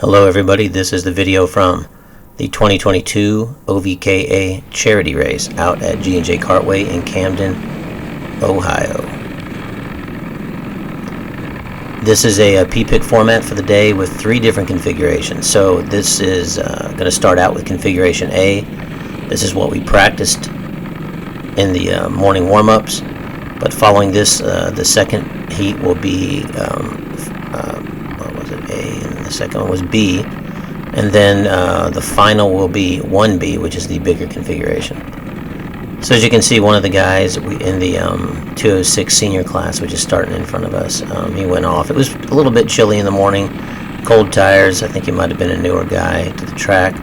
Hello everybody, this is the video from the 2022 OVKA charity race out at G&J Kartway in Camden, Ohio. This is a Pea-pick format for the day with 3 different configurations. So this is going to start out with configuration A. This is what we practiced in the morning warm-ups, but following this, the second heat will be what was it, A, and the second one was B, and then the final will be 1B, which is the bigger configuration. So as you can see, one of the guys in the 206 senior class, which is starting in front of us, he went off. It was a little bit chilly in the morning, cold tires. I think he might have been a newer guy to the track,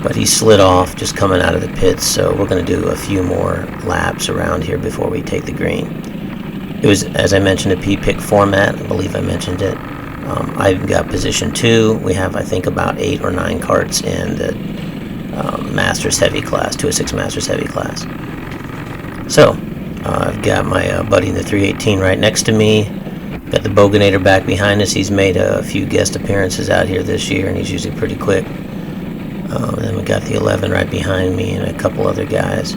but he slid off just coming out of the pits. So we're going to do a few more laps around here before we take the green. It was, as I mentioned, a Pea-pick format. I believe I mentioned it. I've got position 2. We have, I think, about 8 or 9 karts in the Masters heavy class, 206 Masters heavy class. So I've got my buddy in the 318 right next to me. Got the Boganator back behind us. He's made a few guest appearances out here this year, and he's usually pretty quick. Then we got the 11 right behind me and a couple other guys.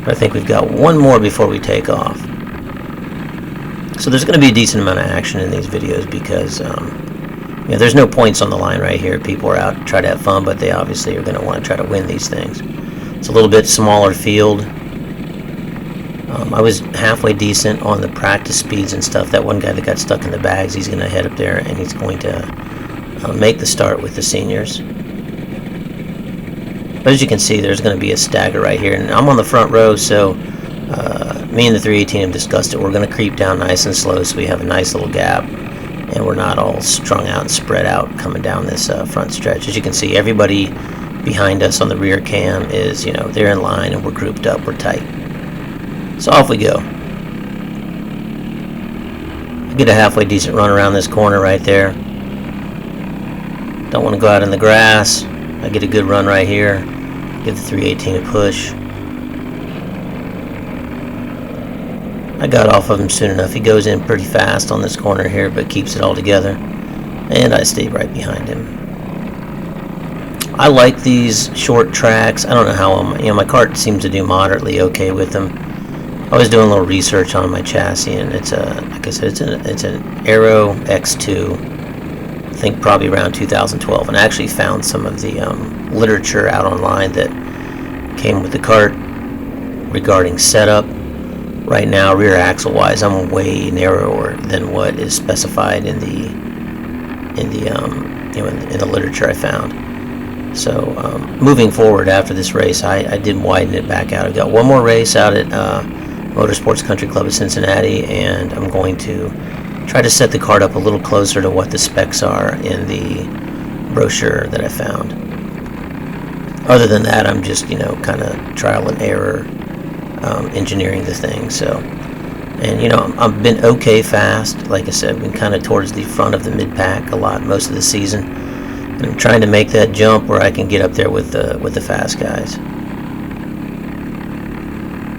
I think we've got one more before we take off. So there's going to be a decent amount of action in these videos because there's no points on the line right here. People are out to try to have fun, but they obviously are going to want to try to win these things. It's a little bit smaller field. I was halfway decent on the practice speeds and stuff. That one guy that got stuck in the bags, he's going to head up there and he's going to make the start with the seniors. But as you can see, there's going to be a stagger right here, and I'm on the front row, so me and the 318 have discussed it. We're going to creep down nice and slow so we have a nice little gap, and we're not all strung out and spread out coming down this front stretch. As you can see, everybody behind us on the rear cam is, they're in line, and we're grouped up, we're tight. So off we go. Get a halfway decent run around this corner right there. Don't want to go out in the grass. I get a good run right here. Give the 318 a push. I got off of him soon enough. He goes in pretty fast on this corner here, but keeps it all together. And I stay right behind him. I like these short tracks. I don't know how my kart seems to do moderately okay with them. I was doing a little research on my chassis, and it's like I said, it's an Aero X2. I think probably around 2012, and I actually found some of the literature out online that came with the kart regarding setup. Right now, rear axle wise, I'm way narrower than what is specified in the literature I found. So moving forward after this race, I did widen it back out. I've got one more race out at Motorsports Country Club of Cincinnati, and I'm going to try to set the kart up a little closer to what the specs are in the brochure that I found. Other than that, I'm just, kind of trial and error engineering the thing. So, and I've been okay fast. Like I said, I've been kind of towards the front of the mid-pack a lot most of the season. And I'm trying to make that jump where I can get up there with the fast guys.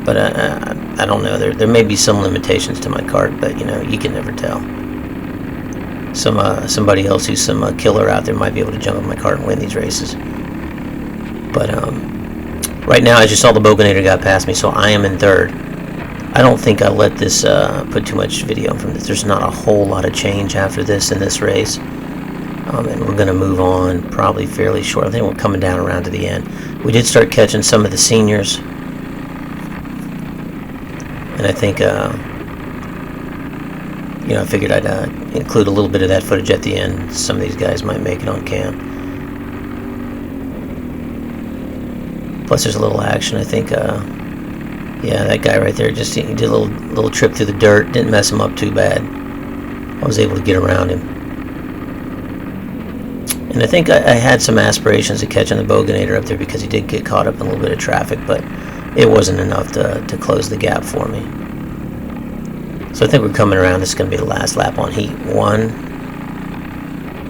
But I don't know. There may be some limitations to my kart, but you can never tell. Somebody else who's some killer out there might be able to jump on my kart and win these races. But right now, as you saw, the Boganator got past me, so I am in third. I don't think I let this put too much video from this. There's not a whole lot of change after this in this race, and we're going to move on probably fairly short. I think we're coming down around to the end. We did start catching some of the seniors. And I think, I figured I'd include a little bit of that footage at the end. Some of these guys might make it on cam. Plus, there's a little action. I think, that guy right there, he did a little trip through the dirt. Didn't mess him up too bad. I was able to get around him. And I think I had some aspirations of catching the Boganator up there because he did get caught up in a little bit of traffic, but it wasn't enough to close the gap for me. So I think we're coming around. This is going to be the last lap on Heat 1.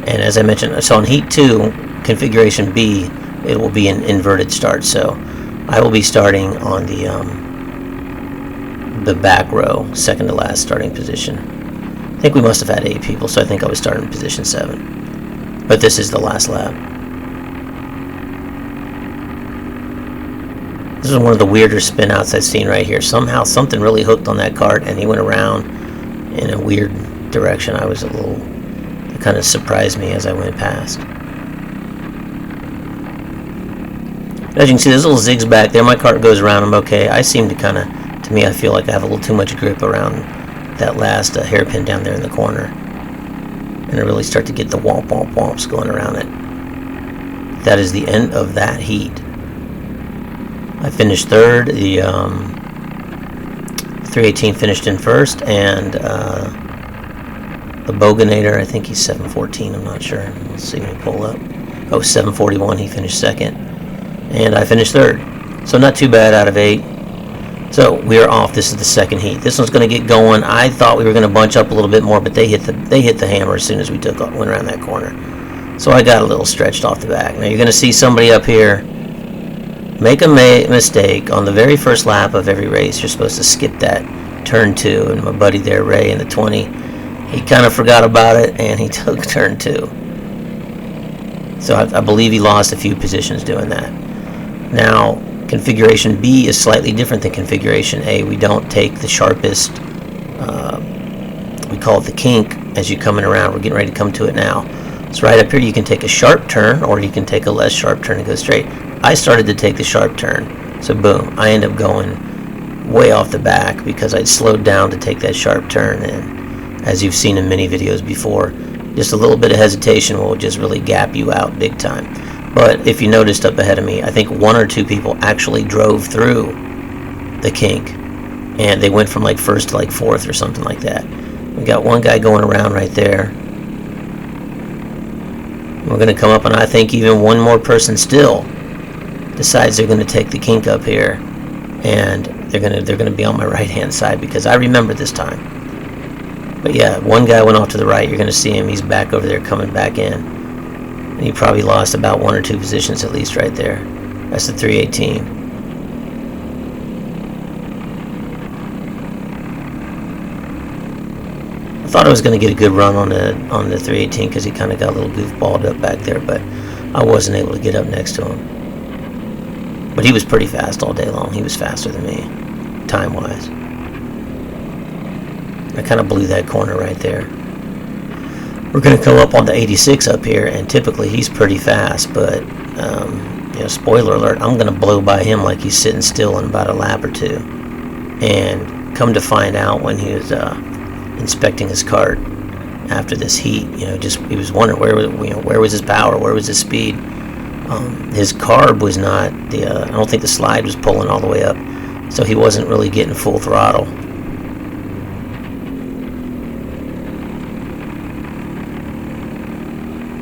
And as I mentioned, so on Heat 2, Configuration B, it will be an inverted start. So I will be starting on the back row, second to last starting position. think we must have had 8 people, so I think I was starting in position 7. But this is the last lap. This is one of the weirder spin outs I've seen right here. Somehow something really hooked on that kart and he went around in a weird direction. I was a little, it kind of surprised me as I went past. As you can see, there's a little zigs back there. My kart goes around, I'm okay. I seem to kind of, to me, I feel like I have a little too much grip around that last hairpin down there in the corner. And I really start to get the womp womp womps going around it. That is the end of that heat. I finished third. The 318 finished in first, and the Boganator, I think he's 714, I'm not sure. Let's see when we pull up. Oh, 741, he finished second. And I finished third. So not too bad out of 8. So we are off. This is the second heat. This one's going to get going. I thought we were going to bunch up a little bit more, but they hit the hammer as soon as we went around that corner. So I got a little stretched off the back. Now you're going to see somebody up here make a mistake on the very first lap of every race. You're supposed to skip that turn 2, and my buddy there, Ray, in the 20, he kind of forgot about it, and he took turn 2. So I believe he lost a few positions doing that. Now, configuration B is slightly different than configuration A. We don't take the sharpest, we call it the kink, as you're coming around. We're getting ready to come to it now. So right up here, you can take a sharp turn, or you can take a less sharp turn and go straight. I started to take the sharp turn, so boom, I end up going way off the back because I'd slowed down to take that sharp turn, and as you've seen in many videos before, just a little bit of hesitation will just really gap you out big time. But if you noticed up ahead of me, I think 1 or 2 people actually drove through the kink, and they went from like first to like 4th or something like that. We got one guy going around right there. We're going to come up, and I think even one more person still decides they're going to take the kink up here, and they're going to be on my right hand side because I remember this time. But yeah, one guy went off to the right. You're going to see him. He's back over there coming back in. And he probably lost about 1 or 2 positions at least right there. That's the 318. I thought I was going to get a good run on the 318 because he kind of got a little goofballed up back there, but I wasn't able to get up next to him. But he was pretty fast all day long. He was faster than me, time-wise. I kind of blew that corner right there. We're going to come up on the 86 up here, and typically he's pretty fast, but, you know, spoiler alert, I'm going to blow by him like he's sitting still in about a lap or 2. And come to find out when he was inspecting his kart after this heat, you know, just he was wondering where was his power, where was his speed. His carb was not, I don't think the slide was pulling all the way up, so he wasn't really getting full throttle.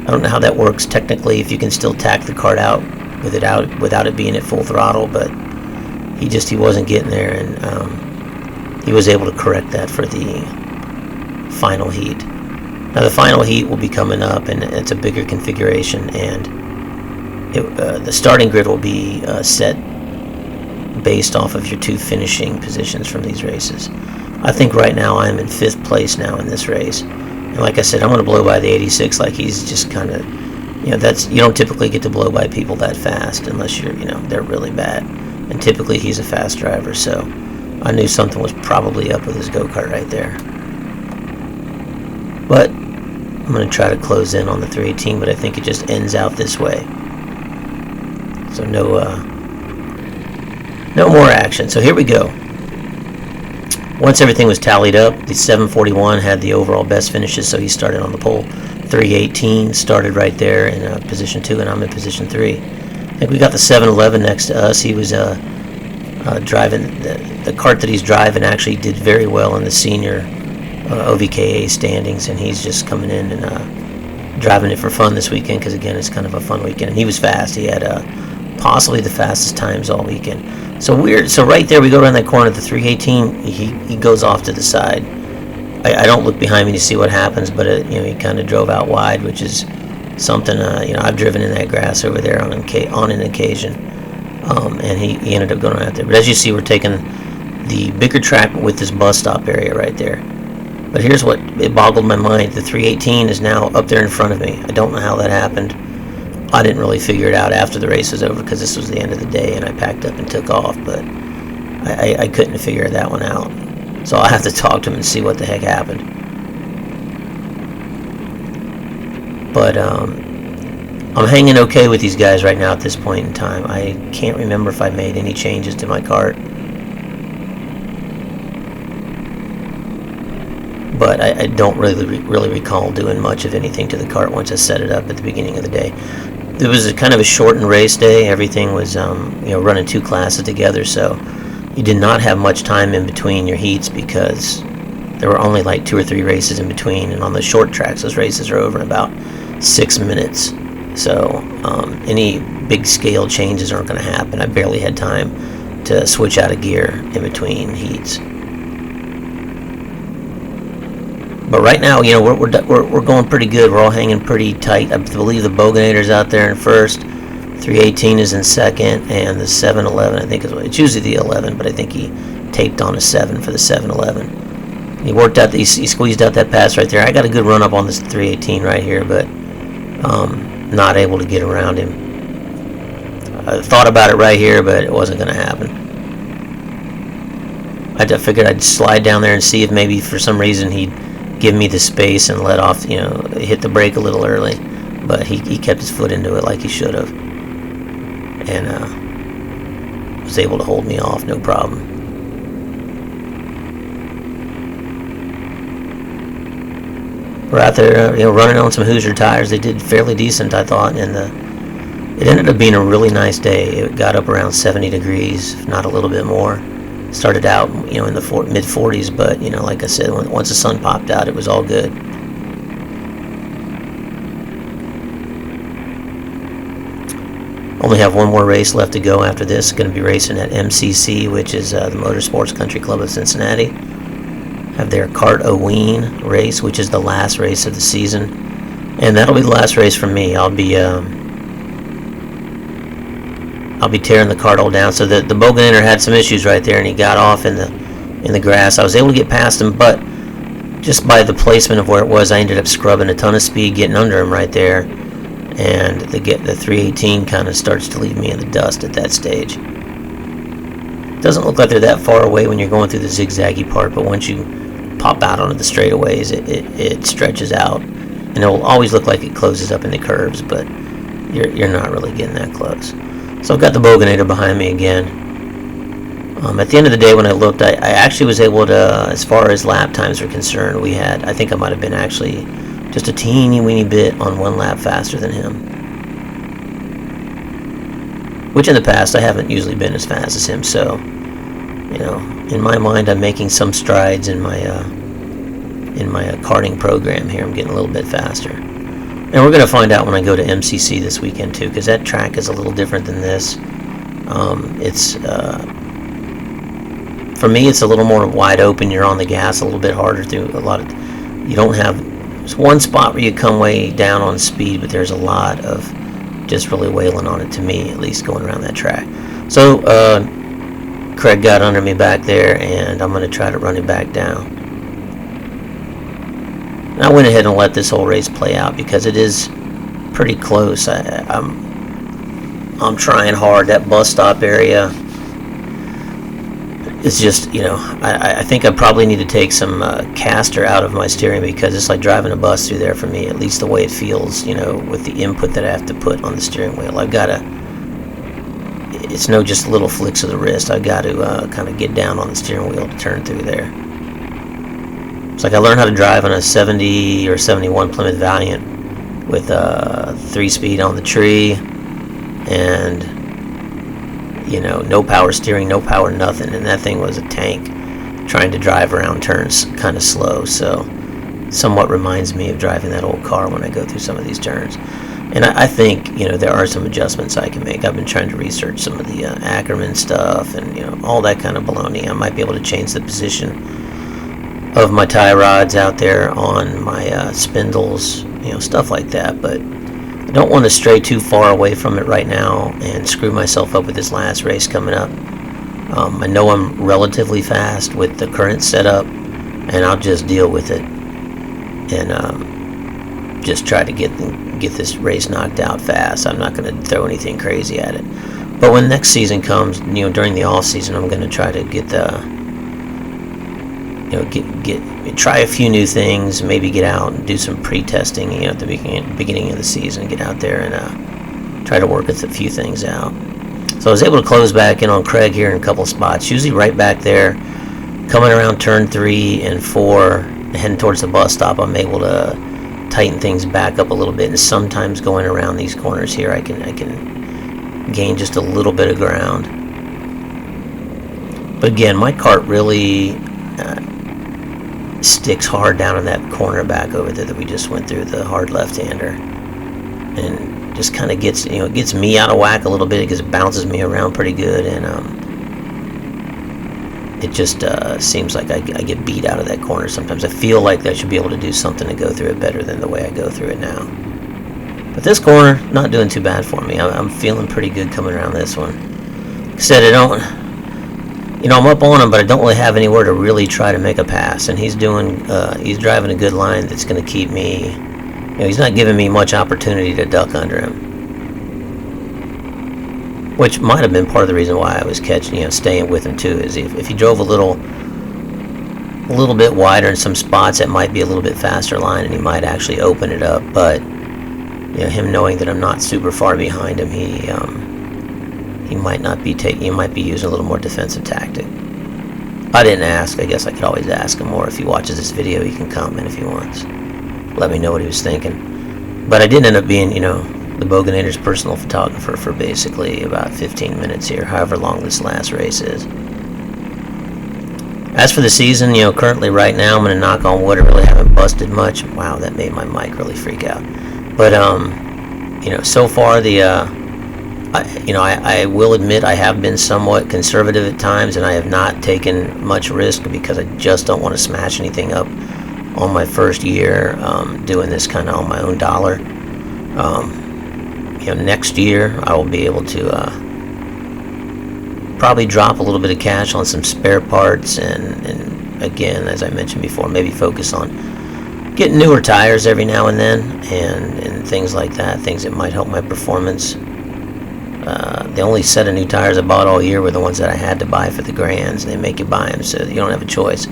I don't know how that works technically, if you can still tack the kart out without it being at full throttle, but he wasn't getting there, and he was able to correct that for the final heat. Now the final heat will be coming up, and it's a bigger configuration, and the starting grid will be set based off of your 2 finishing positions from these races. I think right now I'm in 5th place now in this race. And like I said, I'm going to blow by the 86 like he's just kind of, you know, you don't typically get to blow by people that fast unless you're, you know, they're really bad. And typically he's a fast driver, so I knew something was probably up with his go-kart right there. But I'm going to try to close in on the 318, but I think it just ends out this way. So no more action. So here we go. Once everything was tallied up, the 741 had the overall best finishes, so he started on the pole. 318 started right there in position 2, and I'm in position 3. I think we got the 711 next to us. He was driving the kart that he's driving. Actually did very well in the senior OVKA standings, and he's just coming in and driving it for fun this weekend because, again, it's kind of a fun weekend. And he was fast. He had possibly the fastest times all weekend. So weird. So right there, we go around that corner. The 318, he goes off to the side. I don't look behind me to see what happens, but you know, he kind of drove out wide, which is something. You know, I've driven in that grass over there on an occasion, and he ended up going out there. But as you see, we're taking the bigger track with this bus stop area right there. But here's what it boggled my mind. The 318 is now up there in front of me. I don't know how that happened. I didn't really figure it out after the race was over because this was the end of the day and I packed up and took off, but I couldn't figure that one out. So I'll have to talk to him and see what the heck happened. But I'm hanging okay with these guys right now at this point in time. I can't remember if I made any changes to my kart. But I don't really recall doing much of anything to the kart once I set it up at the beginning of the day. It was a kind of a shortened race day. Everything was running 2 classes together, so you did not have much time in between your heats because there were only like 2 or 3 races in between, and on the short tracks those races are over in about 6 minutes. So any big scale changes aren't going to happen. I barely had time to switch out of gear in between heats. But right now, we're going pretty good. We're all hanging pretty tight. I believe the Boganator's out there in first, 318 is in second, and the 711, I think it's usually the 11, but I think he taped on a 7 for the 711. He worked out, he squeezed out that pass right there. I got a good run up on this 318 right here, but not able to get around him. I thought about it right here, but it wasn't going to happen. I figured I'd slide down there and see if maybe for some reason he'd give me the space and let off, hit the brake a little early, but he kept his foot into it like he should have, and was able to hold me off no problem. We're out there, running on some Hoosier tires. They did fairly decent, I thought, and it ended up being a really nice day. It got up around 70 degrees, if not a little bit more. Started out, in the mid-40s, but, like I said, once the sun popped out, it was all good. Only have one more race left to go after this. Going to be racing at MCC, which is the Motorsports Country Club of Cincinnati. Have their Kart-O-Ween race, which is the last race of the season. And that'll be the last race for me. I'll be tearing the kart all down. So the Boganator had some issues right there, and he got off in the grass. I was able to get past him, but just by the placement of where it was, I ended up scrubbing a ton of speed getting under him right there, and the 318 kind of starts to leave me in the dust at that stage. It doesn't look like they're that far away when you're going through the zigzaggy part, but once you pop out onto the straightaways, it stretches out, and it will always look like it closes up in the curves, but you're not really getting that close. So I've got the Boganator behind me again. At the end of the day, when I looked, I actually was able to, as far as lap times are concerned, I think I might have been actually just a teeny weeny bit on 1 lap faster than him. Which in the past, I haven't usually been as fast as him, so, in my mind, I'm making some strides in my karting program here. I'm getting a little bit faster. And we're going to find out when I go to MCC this weekend, too, because that track is a little different than this. For me, it's a little more wide open. You're on the gas a little bit harder through you don't have, there's one spot where you come way down on speed, but there's a lot of just really wailing on it, to me, at least, going around that track. So, Craig got under me back there, and I'm going to try to run him back down. And I went ahead and let this whole race play out because it is pretty close. I'm trying hard. That bus stop area is just, I think I probably need to take some caster out of my steering because it's like driving a bus through there for me, at least the way it feels, with the input that I have to put on the steering wheel. I've got to, it's no just little flicks of the wrist. I've got to kind of get down on the steering wheel to turn through there. It's like I learned how to drive on a 70 or 71 Plymouth Valiant with 3-speed on the tree and, no power steering, no power nothing. And that thing was a tank trying to drive around turns kind of slow. So somewhat reminds me of driving that old car when I go through some of these turns. And I think, there are some adjustments I can make. I've been trying to research some of the Ackerman stuff and, all that kind of baloney. I might be able to change the position of my tie rods out there on my spindles, stuff like that, but I don't want to stray too far away from it right now and screw myself up with this last race coming up. I know I'm relatively fast with the current setup, and I'll just deal with it and just try to get this race knocked out fast. I'm not going to throw anything crazy at it. But when next season comes, during the off season, I'm going to try to get try a few new things. Maybe get out and do some pre-testing, at the beginning of the season. Get out there and try to work with a few things out. So I was able to close back in on Craig here in a couple spots. Usually right back there, coming around turn 3 and 4, heading towards the bus stop. I'm able to tighten things back up a little bit, and sometimes going around these corners here, I can gain just a little bit of ground. But again, my kart really sticks hard down in that corner back over there that we just went through, the hard left-hander, and just kind of gets it gets me out of whack a little bit because it bounces me around pretty good, and it just seems like I get beat out of that corner sometimes. I feel like I should be able to do something to go through it better than the way I go through it now. But this corner, not doing too bad for me. I'm feeling pretty good coming around this one. Like I said, I'm up on him, but I don't really have anywhere to really try to make a pass. And he's driving a good line that's going to keep me. He's not giving me much opportunity to duck under him, which might have been part of the reason why I was staying with him too. Is if he drove a little bit wider in some spots, that might be a little bit faster line, and he might actually open it up. But him knowing that I'm not super far behind him, he might not be he might be using a little more defensive tactic. I didn't ask. I guess I could always ask him more. If he watches this video, he can comment if he wants. Let me know what he was thinking. But I did end up being, the Boganator's personal photographer for basically about 15 minutes here, however long this last race is. As for the season, currently right now, I'm going to knock on wood. I really haven't busted much. Wow, that made my mic really freak out. But, so far I will admit I have been somewhat conservative at times, and I have not taken much risk because I just don't want to smash anything up on my first year doing this kind of on my own dollar. Next year I will be able to probably drop a little bit of cash on some spare parts, and again, as I mentioned before, maybe focus on getting newer tires every now and then, and things like that, things that might help my performance. The only set of new tires I bought all year were the ones that I had to buy for the Grands. They make you buy them, so you don't have a choice.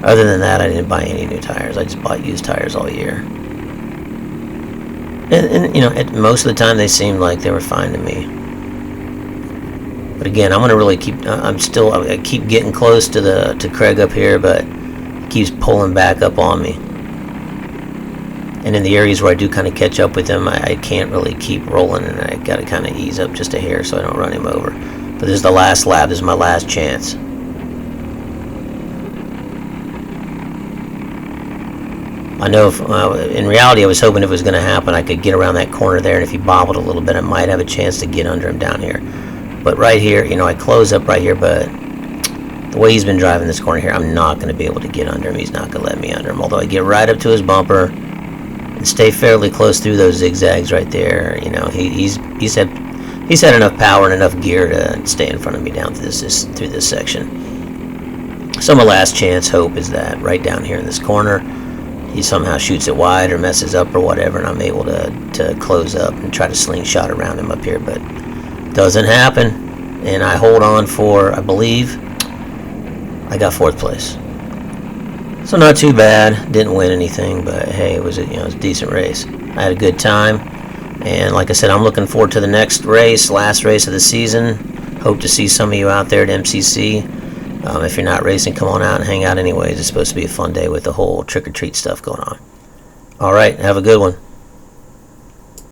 Other than that, I didn't buy any new tires. I just bought used tires all year. And most of the time they seemed like they were fine to me. But again, I'm going to really I keep getting close to Craig up here, but he keeps pulling back up on me. And in the areas where I do kind of catch up with him, I can't really keep rolling, and I got to kind of ease up just a hair so I don't run him over. But this is the last lap. This is my last chance. I know in reality I was hoping if it was going to happen, I could get around that corner there, and if he bobbled a little bit, I might have a chance to get under him down here. But right here, I close up right here, but the way he's been driving this corner here, I'm not going to be able to get under him. He's not going to let me under him. Although I get right up to his bumper and stay fairly close through those zigzags right there. He's had enough power and enough gear to stay in front of me down through this section. So my last chance hope is that right down here in this corner, he somehow shoots it wide or messes up or whatever, and I'm able to close up and try to slingshot around him up here, but doesn't happen. And I hold on for, I believe, I got 4th place. So not too bad. Didn't win anything, but hey, it was a decent race. I had a good time, and like I said, I'm looking forward to the next race, last race of the season. Hope to see some of you out there at MCC. If you're not racing, come on out and hang out anyways. It's supposed to be a fun day with the whole trick-or-treat stuff going on. All right, have a good one.